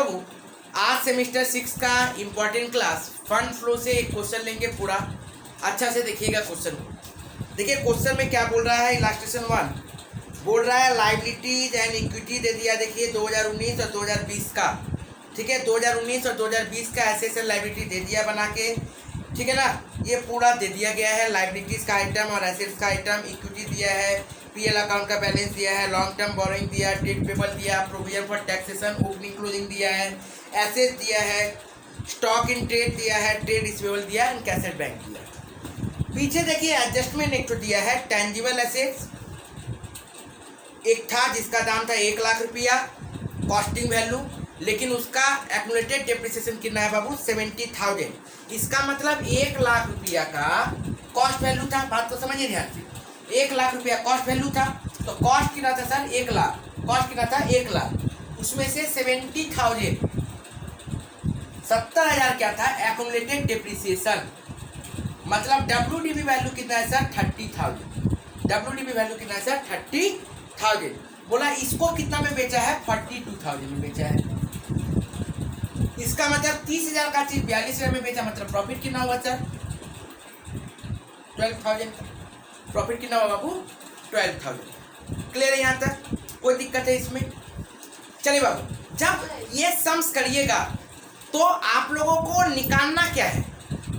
बाबू, आज सेमेस्टर 6 का important class fund flow से एक क्वेश्चन लेंगे पूरा। अच्छा से देखिएगा क्वेश्चन को। देखिए क्वेश्चन में क्या बोल रहा है, इलास्ट्रेशन 1 बोल रहा है लाइबिलिटीज एंड इक्विटी दे दिया। देखिए 2019 और 2020 का, ठीक है, 2019 और 2020 का एसेट्स एंड लाइबिलिटी दे दिया बना के, ठीक है ना। ये पूरा दे दिया गया है, लाइबिलिटीज का आइटम और एसेट्स का आइटम, इक्विटी दिया है, पीएल अकाउंट का बैलेंस दिया है, लॉन्ग टर्म बोरोइंग दिया, ट्रेड पेबल दिया, provision for taxation, opening closing दिया है, एसेट दिया है, स्टॉक इन ट्रेड दिया है, ट्रेड रिसीवेबल दिया एंड कैश एट बैंक दिया। पीछे देखिए एडजस्टमेंट एक तो दिया है, टेंजिबल एसेट्स एक था जिसका दाम था 1 लाख रुपया कॉस्टिंग वैल्यू, लेकिन उसका एक्यूमुलेटेड डेप्रिसिएशन कितना है बाबू, 70,000। इसका मतलब 1 लाख रुपया का कॉस्ट वैल्यू था। बात को समझिए ध्यान से, 1 लाख रुपया कॉस्ट वैल्यू था, तो कॉस्ट कितना था सर, 1 लाख, कॉस्ट कितना था 1 लाख, उसमें से 70,000 70,000 क्या था, एक्यूमुलेटेड डेप्रिसिएशन। मतलब डब्ल्यूडीबी वैल्यू कितना है सर, 30,000। डब्ल्यूडीबी वैल्यू कितना है सर, 30,000। बोला इसको कितना में बेचा है, 42,000 में बेचा है। इसका मतलब 30,000 का चीज 42,000 में बेचा, मतलब प्रॉफिट कितना हुआ सर, 12,000। प्रॉफिट कितना हुआ बाबू, 12,000। क्लियर है यहाँ तक, कोई दिक्कत है इसमें? चलिए बाबू, जब ये सम्स करिएगा तो आप लोगों को निकालना क्या है,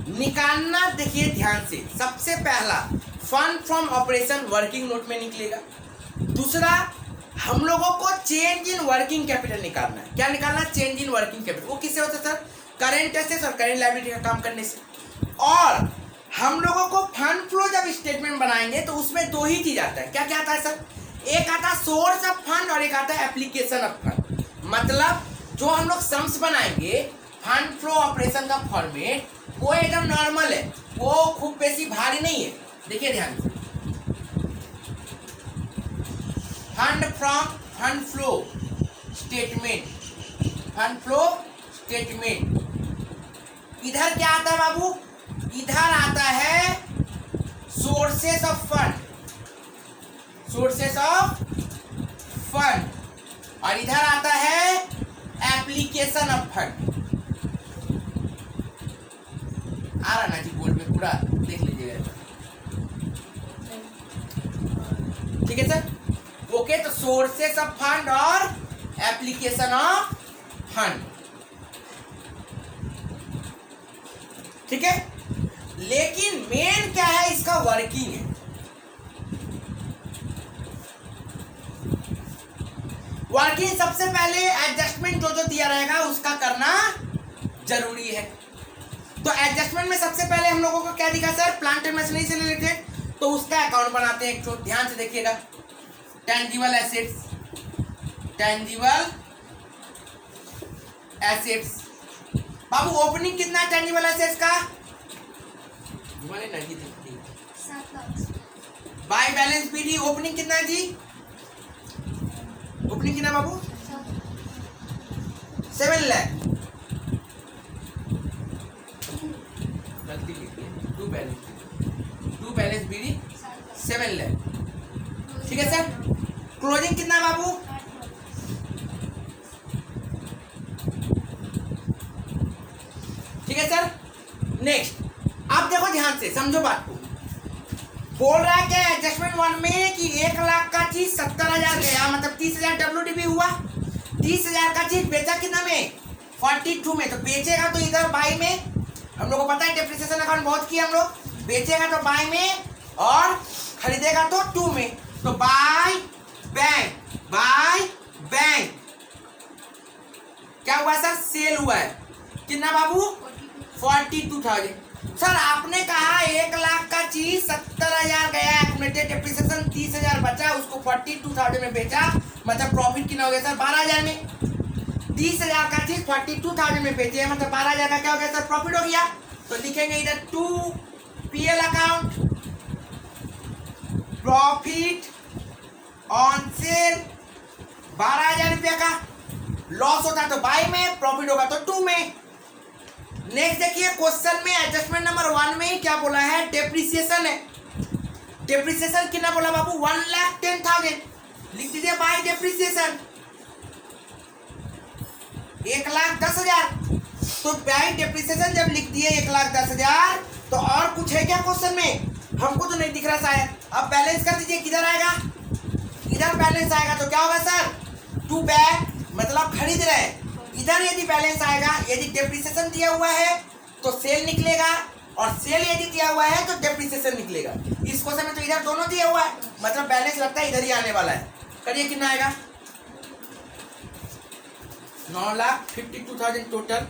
निकालना देखिए ध्यान से। सबसे पहला fund from operation working note में निकलेगा। दूसरा हम लोगों को चेंज इन वर्किंग कैपिटल निकालना है। क्या निकालना है, चेंज इन वर्किंग कैपिटल। वो किससे होता है सर, करेंट एसेट्स और करेंट लायबिलिटी का काम करने से। और हम लोगों को फंड फ्लो जब स्टेटमेंट बनाएंगे तो उसमें 2 ही चीज आता है। क्या क्या आता है सर, एक आता है सोर्स ऑफ फंड और एक आता है एप्लीकेशन ऑफ फंड। मतलब जो हम लोग सम्स बनाएंगे फंड फ्लो ऑपरेशन का फॉर्मेट वो एकदम नॉर्मल है, वो खूब बेसी भारी नहीं है। देखिए ध्यान से, fund from fund flow statement, fund flow statement. इधर क्या आता है बाबू, इधर आता है sources of fund, sources of fund, और इधर आता है एप्लीकेशन ऑफ फंड। आ रहा ना जी बोर्ड में, पूरा देख लीजिएगा, ठीक है सर। ओके, तो सोर्सेस ऑफ फंड और एप्लीकेशन ऑफ फंड, ठीक है। लेकिन मेन क्या है, इसका वर्किंग है। वर्किंग सबसे पहले एडजस्टमेंट जो जो दिया रहेगा उसका करना जरूरी है। तो एडजस्टमेंट में सबसे पहले हम लोगों को क्या दिखा सर, प्लांट एंड मशीनरी से रिलेटेड, तो उसका अकाउंट बनाते हैं। तो ध्यान से देखिएगा, टेंजिबल एसेट्स, टेंजिबल एसेट्स। बाबू ओपनिंग कितना है टेंजिबल एसेट्स का, बाय बैलेंस पीडी ओपनिंग कितना है जी, ओपनिंग कितना बाबू, 7 लाख। गलती लिखिए, टू बैलेंस पीडी 7 लाख, ठीक है सर। क्लोजिंग कितना बाबू, ठीक है सर। नेक्स्ट, अब देखो ध्यान से समझो बात को। बोल रहा है क्या एडजस्टमेंट 1 में कि 1 लाख का चीज 70,000 गया, मतलब 30,000 डब्ल्यूडीबी हुआ। 30,000 का चीज बेचा कितना में, 42 में। तो बेचेगा तो इधर बाई में, हम लोग को पता है डेप्रिसिएशन अकाउंट बहुत किया हम लोग। बेचेगा तो बाई में और खरीदेगा तो 2 में। तो बाय बैंक, बाय बैंक क्या हुआ सर, सेल हुआ है। कितना बाबू, 42,000। सर आपने कहा 1 लाख का चीज 70,000 गया, एक्यूमुलेटेड डेप्रिसिएशन 30,000 बचा, उसको 42,000 में बेचा, मतलब प्रॉफिट कितना हो गया सर, 12,000 में। 30,000 का चीज 42,000 में बेचे, मतलब 12,000 का क्या हो गया सर, प्रॉफिट हो गया। तो लिखेंगे इधर 2 PL account, profit on sale 12,000 रुपया का। लॉस होता तो बाय में, प्रॉफिट होगा तो 2 में। नेक्स्ट देखिए क्वेश्चन में एडजस्टमेंट नंबर 1 में क्या बोला है, डेप्रिसिएशन है। डेप्रिसिएशन कितना बोला बाबू, 1,10,000। लिख दीजिए बाय डेप्रिसिएशन। 1,10,000। तो बैंक डेप्रिसिएशन जब लिख दिए 1,10,000, तो और कुछ है क्या क्वेश्चन में? हमको तो नहीं दिख रहा शायद। अब बैलेंस कर दीजिए, किधर आएगा? इधर बैलेंस आएगा तो क्या होगा सर? टू बैक, मतलब खरीद रहे हैं। इधर यदि बैलेंस आएगा, यदि डेप्रिसिएशन दिया हुआ है तो सेल निकलेगा, और सेल यदि दिया हुआ है तो डेप्रिसिएशन निकलेगा। इस क्वेश्चन में तो इधर दोनों दिया हुआ है, मतलब बैलेंस लगता है इधर ही आने वाला है। करिए कितना आएगा? 9,52,000 टोटल।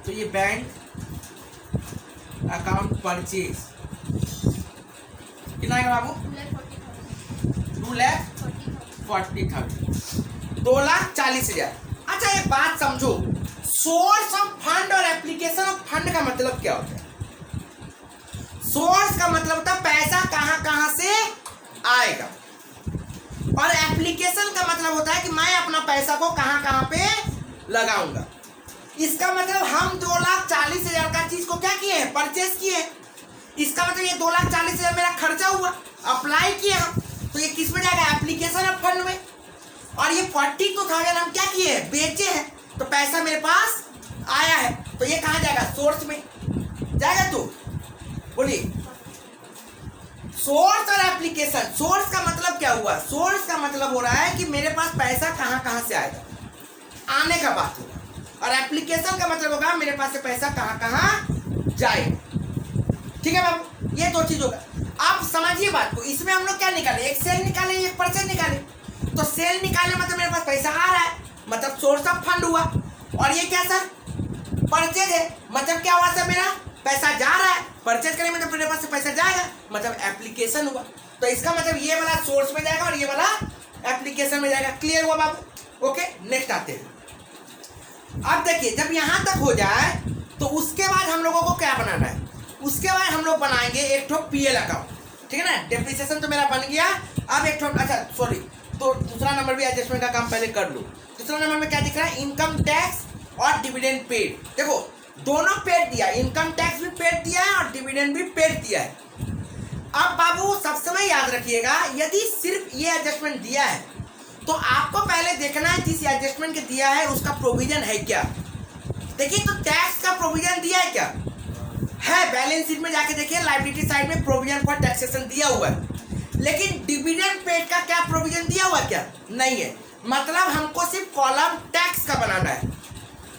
तो ये बैंक अकाउंट परचेज कितना आएगा बाबू? 2,40,000, 2,40,000। अच्छा एक बात समझो, सोर्स ऑफ फंड और एप्लीकेशन ऑफ फंड का मतलब क्या होता है? सोर्स का मतलब होता है पैसा कहां कहां से आएगा, और एप्लीकेशन का मतलब होता है कि मैं अपना पैसा को कहां कहां पे लगाऊंगा। इसका मतलब हम 2,40,000 का चीज को क्या किए हैं? परचेस किए हैं। इसका मतलब ये 2,40,000 मेरा खर्चा हुआ, अप्लाई किए हम, तो ये किस में जाएगा? एप्लीकेशन ऑफ फंड में। और ये 42,000 हम क्या किए हैं? बेचे हैं, तो पैसा मेरे पास आया है, तो ये कहाँ जाएगा? सोर्स में जाएगा। तो बोलिए, सोर्स और एप्लीकेशन। सोर्स का मतलब क्या हुआ? सोर्स का मतलब हो रहा है कि मेरे पास पैसा कहाँ कहाँ से आएगा, आने का बात होगा, और एप्लीकेशन का मतलब होगा मेरे पास से पैसा कहाँ कहाँ जाएगा। ठीक है बाबू, ये दो चीज होगा। आप समझिए बात को। इसमें हम लोग क्या निकाले? एक सेल निकाले, एक परचेज निकाले। तो सेल निकाले मतलब मेरे पास पैसा आ रहा है, मतलब सोर्स ऑफ फंड हुआ। और ये क्या सर? परचेज है, मतलब क्या हुआ सर? मेरा पैसा जा रहा है, परचेज करें मतलब मेरे पास से पैसा जाएगा, मतलब एप्लीकेशन हुआ। तो इसका मतलब ये वाला सोर्स में जाएगा और ये वाला एप्लीकेशन में जाएगा। क्लियर हुआ बाबू? ओके, नेक्स्ट आते हैं। अब देखिए, जब यहां तक हो जाए तो उसके बाद हम लोगों को क्या बनाना है? उसके बाद हम लोग बनाएंगे एक ठो पीएल अकाउंट। ठीक है ना? डेप्रिसिएशन तो मेरा बन गया। अब एक ठो, अच्छा सॉरी, तो दूसरा नंबर भी एडजस्टमेंट का काम पहले कर लो। दूसरा नंबर में क्या दिख रहा है? इनकम टैक्स और डिविडेंड पेड। देखो दोनों पेड दिया, इनकम टैक्स भी पेड दिया है और डिविडेंड भी पेड दिया है। अब बाबू सब समय याद रखिएगा, यदि सिर्फ ये एडजस्टमेंट दिया है तो आपको पहले देखना है जिस एडजस्टमेंट के दिया है उसका प्रोविजन है क्या। देखिए, तो टैक्स का प्रोविजन दिया है क्या? है, बैलेंस शीट में जाके देखिए, लायबिलिटी साइड में प्रोविजन फॉर टैक्सेशन दिया हुआ है। लेकिन डिविडेंड पेड का क्या प्रोविजन दिया हुआ क्या? नहीं है। मतलब हमको सिर्फ कॉलम टैक्स का बनाना है,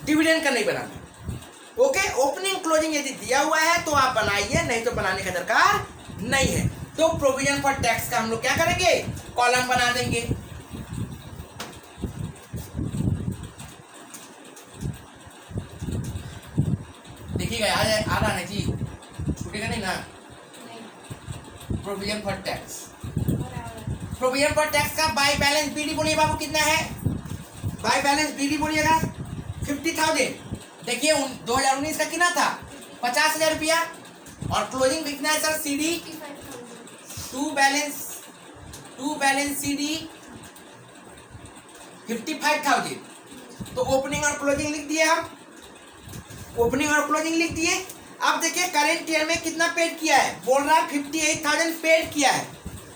डिविडेंड का नहीं बनाना। ओके, ओपनिंग क्लोजिंग यदि दिया हुआ है तो आप बनाइए, नहीं तो बनाने का दरकार नहीं है। तो प्रोविजन फॉर टैक्स का हम लोग क्या करेंगे? कॉलम बना देंगे। देखिएगा आ रहा है जी, छूटेगा नहीं ना? Provision for tax, provision for tax का बाय बैलेंस बीडी बोलिए बाबू, कितना है? बाय बैलेंस बीडी बोलिएगा 50,000। देखिए 2019 का कितना था? 50,000 रुपया। और क्लोजिंग कितना है sir? CD to balance CD 55,000। तो ओपनिंग और क्लोजिंग लिख दिए हम, ओपनिंग और क्लोजिंग लिख दिए। अब देखिए करेंट ईयर में कितना पेड किया है? बोल रहा है 58,000 पेड किया है,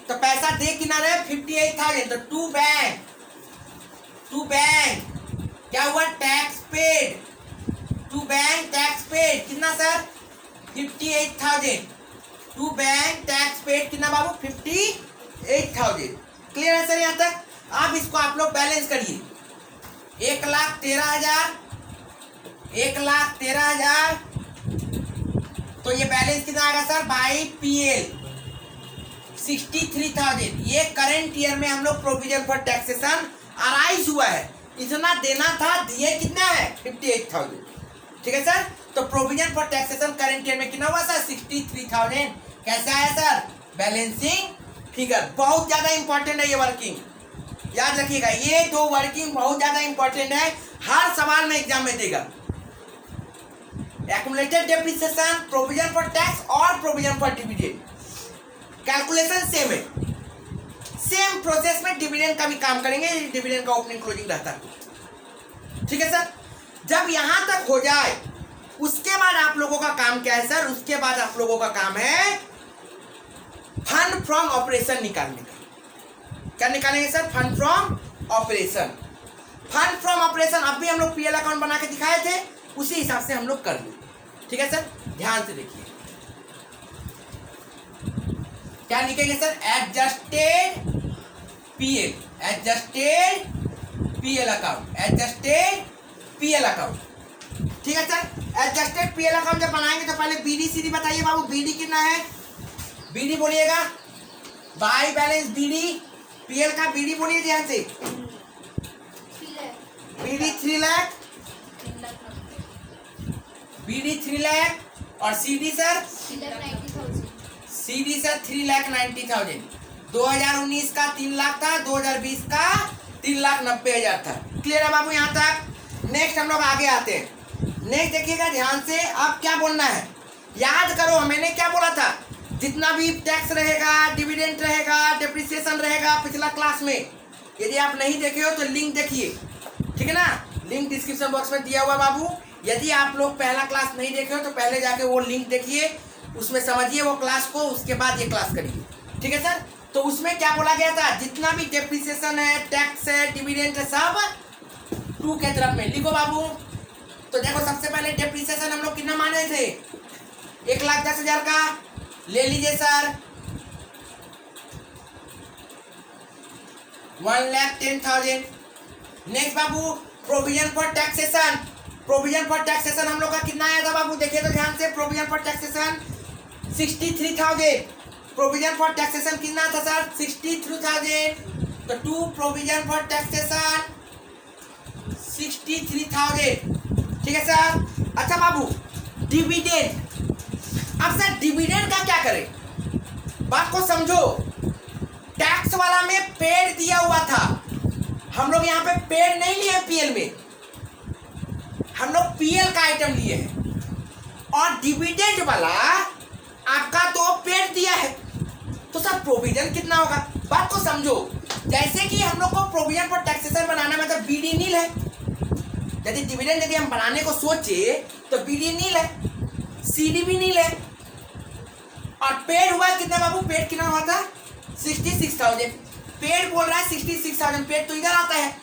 तो पैसा दे कितना रहे? 58,000। तो टू बैंक क्या हुआ? Tax paid. To bank tax paid कितना sir? 58,000। To bank tax paid कितना बाबू? 58,000। क्लियर है सर यहाँ तक? अब इसको आप लोग बैलेंस करिए। 1,13,000, 1,13,000, तो ये बैलेंस कितना आएगा सर? By PL 63,000। ये करंट ईयर में हम लोग प्रोविजन फॉर टैक्सेशन अराइज हुआ है, इतना देना था, दिए कितना है? 58,000। ठीक है सर? तो provision for taxation current year में कितना हुआ सर? 63,000। कैसे आया सर? Balancing figure. बहुत ज्यादा इंपॉर्टेंट है ये वर्किंग, याद रखिएगा। ये दो वर्किंग बहुत ज्यादा इंपॉर्टेंट है, हर सवाल में एग्जाम में देगा। Accumulated depreciation, provision for tax और provision for dividend, calculation same है। सेम प्रोसेस में डिविडेंड का भी काम करेंगे, डिविडेंड का ओपनिंग क्लोजिंग रहता है। ठीक है सर? जब यहां तक हो जाए उसके बाद आप लोगों का काम क्या है सर? उसके बाद आप लोगों का काम है फंड फ्रॉम ऑपरेशन निकालने का। क्या निकालेंगे sir? Fund from operation. Fund from operation अब भी हम लोग पीएल अकाउंट बना के दिखाए थे, उसी हिसाब से हम लोग कर लें। ठीक है सर, ध्यान से देखिए क्या लिखेंगे sir? Adjusted PL, adjusted PL account, adjusted PL account. ठीक है सर, एडजस्टेड पीएल अकाउंट जब बनाएंगे तो पहले बीडी सीडी बताइए बाबू, बीडी कितना है? बीडी बोलिएगा, बाई बैलेंस बीडी, पीएल का बीडी बोलिए ध्यान से। बीडी 3 लाख, बीडी 3 लाख और सीडी सर? CD sir 3,90,000। 2019 का 3 लाख था, 2020 का 3,90,000 था। क्लियर है बाबू यहाँ तक? नेक्स्ट हम लोग आगे आते हैं। नेक्स्ट देखिएगा ध्यान से, अब क्या बोलना है याद करो। मैंने क्या बोला था? जितना भी टैक्स रहेगा, डिविडेंड रहेगा, डेप्रिसिएशन रहेगा पिछला क्लास में, यदि आप नहीं देखे हो तो लिंक देखिए, ठीक है ना? लिंक डिस्क्रिप्शन बॉक्स में दिया हुआ बाबू। यदि आप लोग पहला क्लास नहीं देखे हो तो पहले जाके वो लिंक देखिए, उसमें समझिए वो क्लास को, उसके बाद ये क्लास करिए। ठीक है सर? तो उसमें क्या बोला गया था? जितना भी डेप्रिसिएशन है, टैक्स है, डिविडेंड है, सब 2 के तरफ में लिखो बाबू। तो देखो सबसे पहले डेप्रिसिएशन हम लोग कितना माने थे? 1,10,000 का ले लीजिए sir, 1,10,000। Next Babu provision for taxation, provision for taxation हम लोग का कितना आया था बाबू? देखिए तो ध्यान से, provision for taxation 63,000। Provision for taxation कितना था सर? 63,000। तो 2 प्रोविजन फॉर टैक्सेशन 63,000। ठीक है सर? अच्छा बाबू डिविडेंड, अब सर डिविडेंड का क्या करें? बात को समझो। टैक्स वाला में पेड दिया हुआ था, हम लोग यहाँ पे पेड नहीं लिए पीएल में, हम लोग पीएल का आइटम लिए हैं। और डिविडेंड वाला आपका तो पेड दिया है, तो सर प्रोविजन कितना होगा? बात को समझो। जैसे कि हम लोग को प्रोविजन फॉर टैक्सेशन बनाना मतलब बीडी नील है। यदि डिविडेंड यदि हम बनाने को सोचे तो बीडी नील है, सीडी भी नील है। और पेड हुआ कितना बाबू? पेड कितना हुआ था? 66,000। पेड बोल रहा है 66,000, पेड तो इधर आता है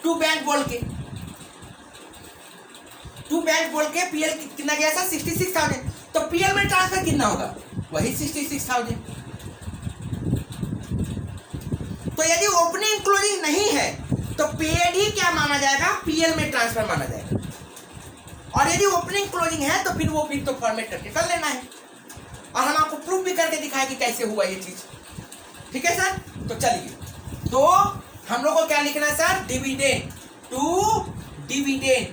टू बैंक बोल के, टू बैंक बोल के पीएल कितना गया था? 66,000। तो पीएल में ट्रांसफर कितना होगा? वही 66,000। तो यदि ओपनिंग क्लोजिंग नहीं है तो पेड ही क्या माना जाएगा? पीएल में ट्रांसफर माना जाएगा। और यदि ओपनिंग क्लोजिंग है तो फिर वो फिर तो फॉर्मेट करके कर लेना है, और हम आपको प्रूफ भी करके दिखाएंगे कैसे हुआ ये चीज। ठीक है सर? तो चलिए, तो हम लोग को क्या लिखना है सर? डिविडेंड टू डिविडेंड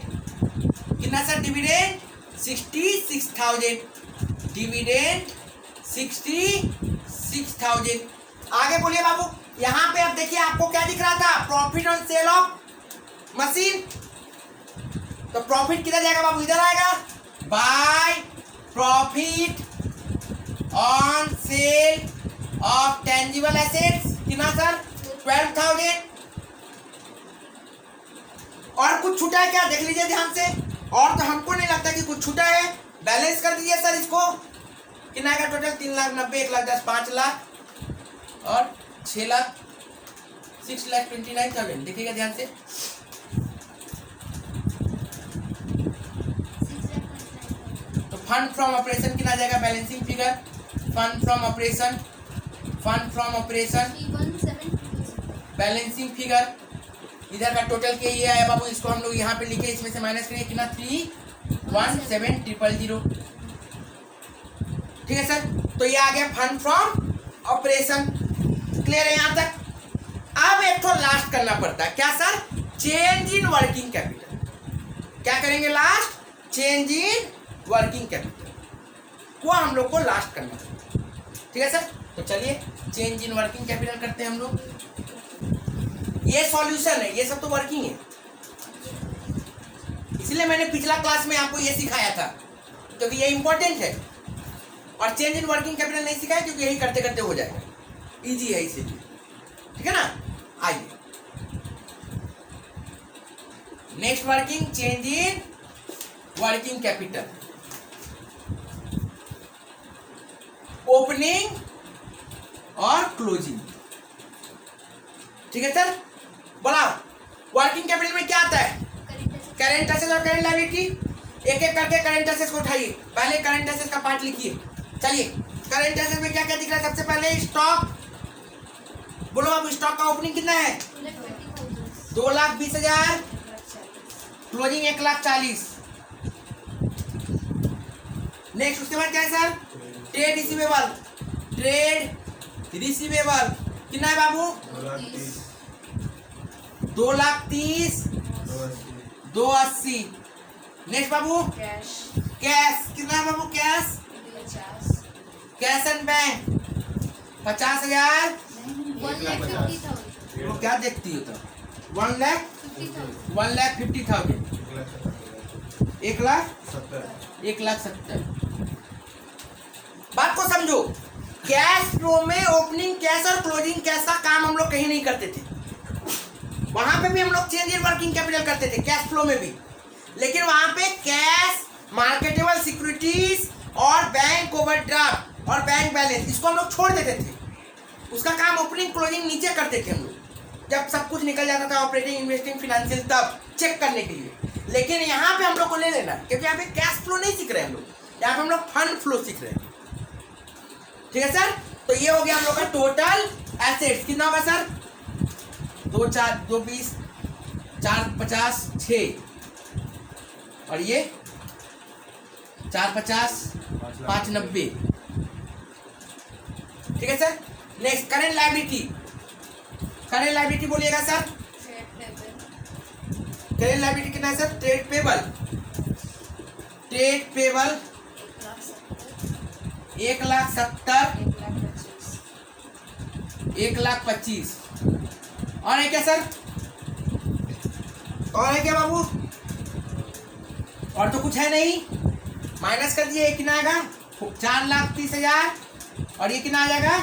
कितना सर? Dividend 66,000, dividend 66,000। आगे बोलिए बाबू। यहाँ पे अब देखिए आपको क्या दिख रहा था? Profit on sale of machine. तो प्रॉफिट किधर जाएगा बाबू? इधर आएगा, by profit on sale of tangible assets कितना सर? 12,000। और कुछ छूटा है क्या? देख लीजिए ध्यान से। और तो हमको नहीं लगता कि कुछ छूटा है। बैलेंस कर दीजिए सर इसको। कितना आएगा टोटल? 3,90,000, 1,10,000, 5 लाख और 6 लाख, 6,29,000। देखिएगा ध्यान से। तो फंड फ्रॉम ऑपरेशन कितना जाएगा? Balancing figure, fund from operation, fund from operation balancing figure, इधर का टोटल क्या ये आया बाबू? इसको हम लोग यहाँ पे लिखे, इसमें से माइनस करेंगे कितना? 3,17,000। ठीक है सर? तो ये आ गया फंड फ्रॉम ऑपरेशन। क्लियर है यहाँ तक? अब एक तो लास्ट करना पड़ता है, क्या sir? Change in working capital. क्या करेंगे last? Change in working capital को हम लोग को लास्ट करना है। ठीक है सर? तो चलिए चेंज इन वर्किंग कैपिटल करते हैं हम लोग। ये सॉल्यूशन है, ये सब तो वर्किंग है, इसलिए मैंने पिछला क्लास में आपको ये सिखाया था, क्योंकि ये इंपॉर्टेंट है। और चेंज इन वर्किंग कैपिटल नहीं सिखाया क्योंकि यही करते करते हो जाएगा, इजी है इसीलिए। ठीक है ना? आइए next working, change in working capital, opening और क्लोजिंग। ठीक है सर, बोला वर्किंग कैपिटल में क्या आता है, करेंट एसेट्स और करेंट लायबिलिटी। एक एक करके करेंट एसेट्स को उठाइए, पहले करेंट एसेट्स का पार्ट लिखिए। चलिए करेंट एसेट्स में क्या क्या दिख रहा है, सबसे पहले स्टॉक, बोलो अब स्टॉक का ओपनिंग कितना है, 2,20,000, क्लोजिंग 1,40,000। नेक्स्ट उसके बाद क्या है sir, trade receivable, trade receivable कितना है बाबू, 2,30,000, 2,80,000। नेक्स्ट बाबू कैश कितना है बाबू, कैश, कैश एंड बैंक 50,000। वो क्या देखती हो तो 1,50,000, 1,70,000। बात को समझो, कैश फ्लो में ओपनिंग कैश और क्लोजिंग कैश का काम हम लोग कहीं नहीं करते थे। वहां पे भी हम लोग चेंज इन वर्किंग कैपिटल करते थे कैश फ्लो में भी, लेकिन वहां पे कैश, मार्केटेबल सिक्योरिटीज और बैंक ओवरड्राफ्ट और बैंक बैलेंस इसको हम लोग छोड़ देते थे। उसका काम ओपनिंग क्लोजिंग नीचे करते थे हम लोग, जब सब कुछ निकल जाता था ऑपरेटिंग इन्वेस्टिंग फिनेंशियल तब चेक करने के लिए। लेकिन यहाँ पे हम लोग को ले लेना, क्योंकि यहाँ पे कैश फ्लो नहीं सीख रहे हम लोग, यहाँ पे हम लोग फंड फ्लो सीख रहे हैं। ठीक है सर, तो ये हो गया हम लोग का टोटल एसेट्स। कितना होगा सर, 2 4 2 20 4 50 6, और ये 4 50 5 90। ठीक है sir. Next current liability, current liability बोलिएगा सर, करेंट लायबिलिटी कितना है sir, trade payable, trade payable 1,70,000, 1,25,000। और है क्या सर, और है क्या बाबू, और तो कुछ है नहीं, माइनस कर दिए, कितना आएगा 4,30,000, और ये कितना आ जाएगा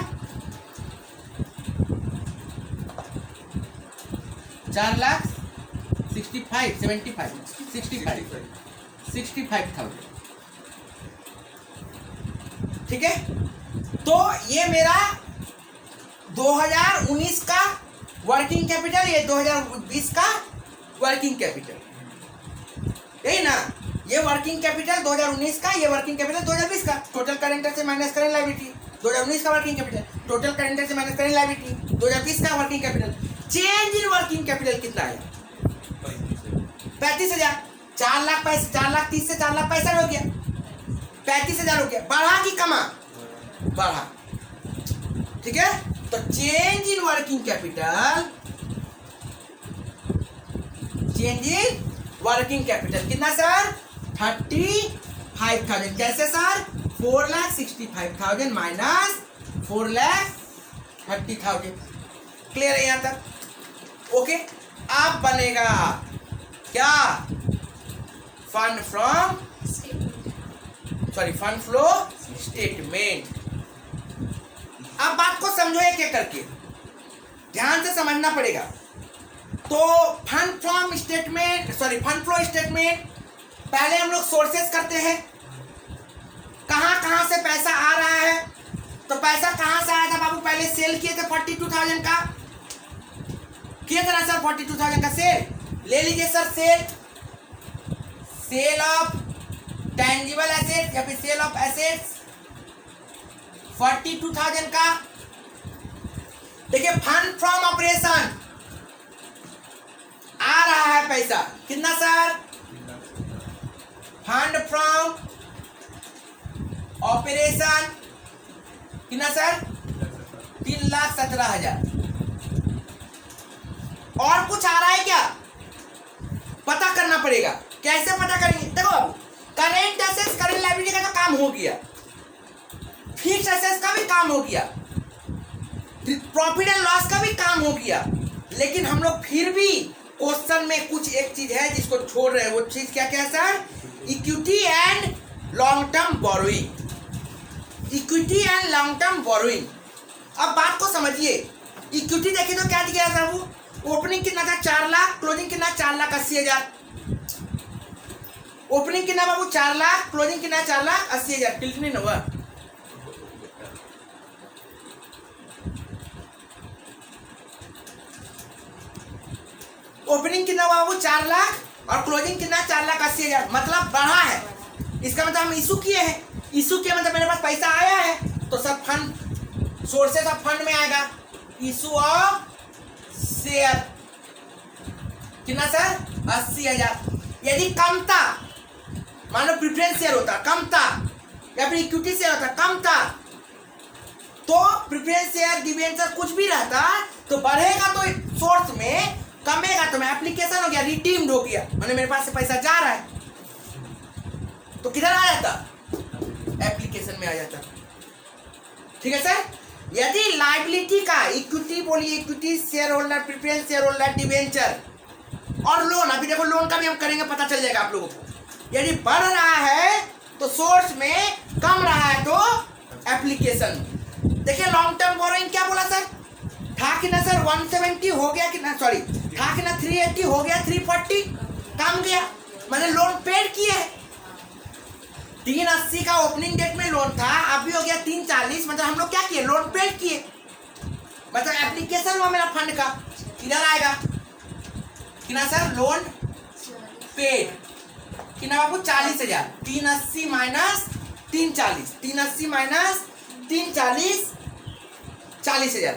4,65,000। ठीक है, तो ये मेरा 2019 का वर्किंग कैपिटल, ये 2020 का वर्किंग कैपिटल, यही ना, ये वर्किंग कैपिटल 2019 का, ये वर्किंग कैपिटल 2020 का। टोटल करेंट से माइनस करेंट लायबिलिटी 2019 का वर्किंग कैपिटल, टोटल करेंट से माइनस करेंट लायबिलिटी 2020 का working capital. Change in working capital कितना है, 35,000। 4,30,000 से 4,65,000 हो गया, 35,000 हो गया। बढ़ा कि कमा, बढ़ा। ठीक है, तो change in working capital, change in working capital कितना सर, 35,000। कैसे सर, 4,65,000 माइनस 4,30,000। क्लियर है यहाँ तक, ओके। अब बनेगा क्या, fund from, sorry fund flow statement. अब बात को समझो एक एक करके, ध्यान से समझना पड़ेगा। तो fund from statement, sorry fund flow statement, पहले हम लोग सोर्सेस करते हैं, कहाँ कहाँ से पैसा आ रहा है। तो पैसा कहाँ से आया था बाबू, पहले सेल किए थे 42,000 का, किया था ना सर 42,000 का सेल, ले लीजिए sir sale, sale of tangible assets या फिर सेल ऑफ एसेट्स 42,000 का। देखिए फंड फ्रॉम ऑपरेशन आ रहा है पैसा, कितना सर, फंड फ्रॉम ऑपरेशन कितना सर, 3,17,000। और कुछ आ रहा है क्या, पता करना पड़ेगा। कैसे पता करेंगे, देखो बाबू, करेंट एसेट्स करेंट लायबिलिटी का तो काम हो गया, फिक्स्ड एसेट्स का भी काम हो गया, प्रॉफिट एंड लॉस का भी काम हो गया। लेकिन हम लोग फिर भी क्वेश्चन में कुछ एक चीज है जिसको छोड़ रहे हैं, वो चीज क्या क्या है sir, equity and long term borrowing, equity and long term borrowing. अब बात को समझिए, इक्विटी देखिए तो क्या दिया था बाबू, ओपनिंग कितना था 4 लाख, क्लोजिंग कितना 4,80,000। ओपनिंग कितना बाबू 4 लाख, क्लोजिंग कितना 4,80,000। टिल्ट नहीं हुआ, ओपनिंग कितना हुआ बाबू 4 लाख और क्लोजिंग कितना 4,80,000, मतलब बढ़ा है। इसका मतलब हम इशू किए हैं, इशू किया मतलब मेरे पास पैसा आया है, तो सब फंड सोर्सेस ऑफ फंड में आएगा। इशू ऑफ शेयर कितना सर 80,000। यदि कम था, मान लो प्रेफरेंस शेयर होता कम था या फिर इक्विटी शेयर होता कम था, तो प्रेफरेंस शेयर डिबेंचर कुछ भी रहता तो बढ़ेगा तो सोर्स में, कमेगा तो मैं एप्लीकेशन हो गया, रिडीम्ड हो गया, मैंने मेरे पास से पैसा जा रहा है तो किधर आ जाता, एप्लीकेशन में आ जाता। ठीक है सर। यदि लायबिलिटी का इक्विटी बोलिए, equity share holder, preference share holder, debenture और लोन, अभी देखो लोन का भी हम करेंगे, पता चल जाएगा आप लोगों को। यदि बढ़ रहा है तो सोर्स में, कम रहा है तो एप्लीकेशन। देखिए लॉन्ग टर्म बोरोइंग क्या बोला सर, था कि ना सर 170 हो गया कि ना, सॉरी था कि ना 380 हो गया 340, कम गया, मैंने लोन पेड किए। 380 का ओपनिंग डेट में लोन था, अभी हो गया 340, मतलब हम लोग क्या किए, लोन पेड किए, मतलब एप्लीकेशन हुआ मेरा फंड का। किधर आएगा कितना सर, लोन पेड कितना बाबू 40,000, 380 माइनस 340, 380 माइनस 340, 40,000।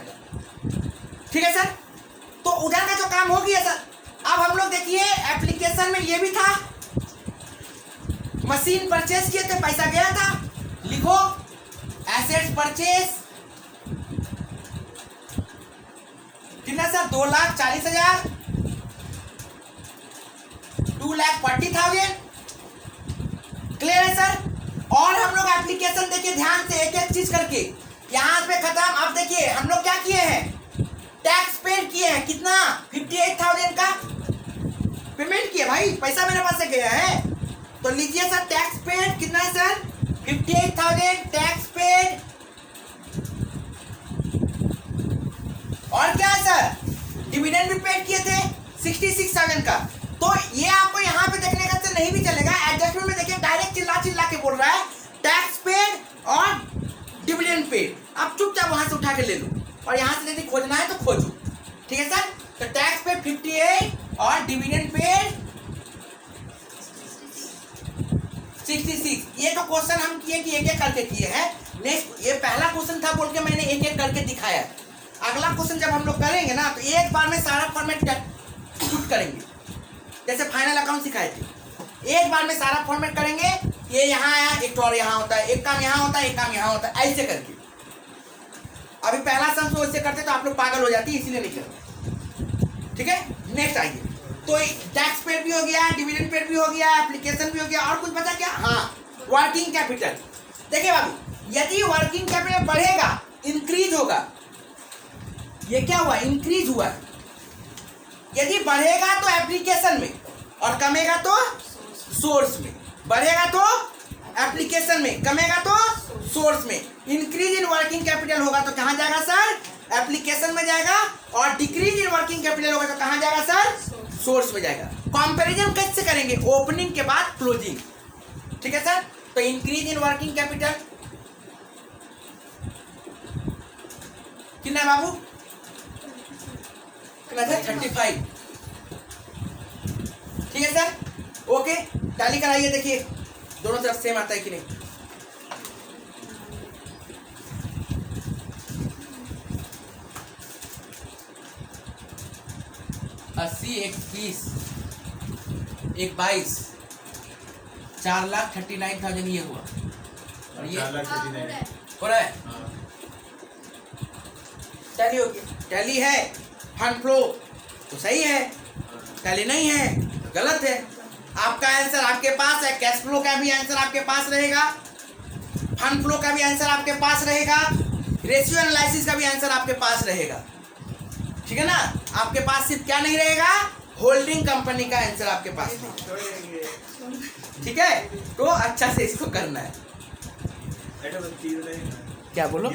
ठीक है सर। तो उधर का जो काम हो गया सर। अब हम लोग देखिए एप्लीकेशन में ये भी था, मशीन परचेज किए थे, पैसा गया था, लिखो एसेट्स परचेज कितना सर 2,40,000, 2,40,000। क्लियर है सर। और हम लोग एप्लीकेशन देखिए ध्यान से, एक एक चीज करके, यहां पे खत्म। अब देखिए हम लोग क्या किए हैं, टैक्स पेड किए हैं, कितना 58,000 का पेमेंट किए भाई, पैसा मेरे पास से गया है, तो लीजिए सर टैक्स पेड कितना है सर 58,000 टैक्स पेड। और क्या है सर, डिविडेंड भी पेड किए थे 66,000 का। तो ये आपको यहाँ पे देखने का से नहीं भी चलेगा, एडजस्टमेंट में देखिए डायरेक्ट चिल्ला चिल्ला के बोल रहा है टैक्स पेड और डिविडेंड पेड। आप चुपचाप वहां से उठा के ले लो, और यहाँ से यदि खोजना है तो खोजो। ठीक है सर। तो टैक्स पेड 58 और डिविडेंड पेड 66। ये तो क्वेश्चन हम किए कि एक एक करके किए हैं। नेक्स्ट ये पहला क्वेश्चन था बोल के मैंने एक एक करके दिखाया। अगला क्वेश्चन जब हम लोग करेंगे ना तो एक बार में सारा फॉर्मेट शूट करेंगे, जैसे फाइनल अकाउंट सिखाए थे, एक बार में सारा फॉर्मेट करेंगे। ये यहाँ आया, एक और यहाँ होता है, एक काम यहाँ होता है, एक काम यहाँ होता है, ऐसे करके। अभी पहला सम तो ऐसे करते तो आप लोग पागल हो जाती, इसीलिए नहीं करते। ठीक है। नेक्स्ट आइए। तो टैक्स पेड भी हो गया, डिविडेंड पेड भी हो गया, एप्लीकेशन भी हो गया, और कुछ बचा क्या, हाँ वर्किंग कैपिटल। देखिए बाबू, यदि वर्किंग कैपिटल बढ़ेगा, इंक्रीज होगा, ये क्या हुआ, इंक्रीज हुआ। यदि बढ़ेगा तो एप्लीकेशन में और कमेगा तो सोर्स में, बढ़ेगा तो एप्लीकेशन में, कमेगा तो सोर्स में। इंक्रीज इन वर्किंग कैपिटल होगा तो कहां जाएगा सर, एप्लीकेशन में जाएगा, और डिक्रीज इन वर्किंग कैपिटल होगा तो कहां जाएगा सर, सोर्स में जाएगा। कंपैरिजन कैसे करेंगे, ओपनिंग के बाद क्लोजिंग। ठीक है सर। तो इंक्रीज इन वर्किंग कैपिटल कितना बाबू, कितना था 35। ठीक है सर। ओके, टैली कराइए, देखिए दोनों तरफ सेम आता है कि नहीं। अस्सी, 1 20, 1 22, 4,39,000 ये हुआ, और ये 4,39,000 हो रहा है। टैली हो गया, टैली है, फंड फ्लो तो सही है, टैली नहीं है तो गलत है। आपका आंसर आपके पास है, कैश फ्लो का भी आंसर आपके पास रहेगा, फंड फ्लो का भी आंसर आपके पास रहेगा, रेशियो एनालिसिस का भी आंसर आपके पास रहेगा। ठीक है ना। आपके पास सिर्फ क्या नहीं रहेगा, होल्डिंग कंपनी का आंसर आपके पास नहीं। ठीक है। तो अच्छा से इसको करना है। क्या क्या बोलो।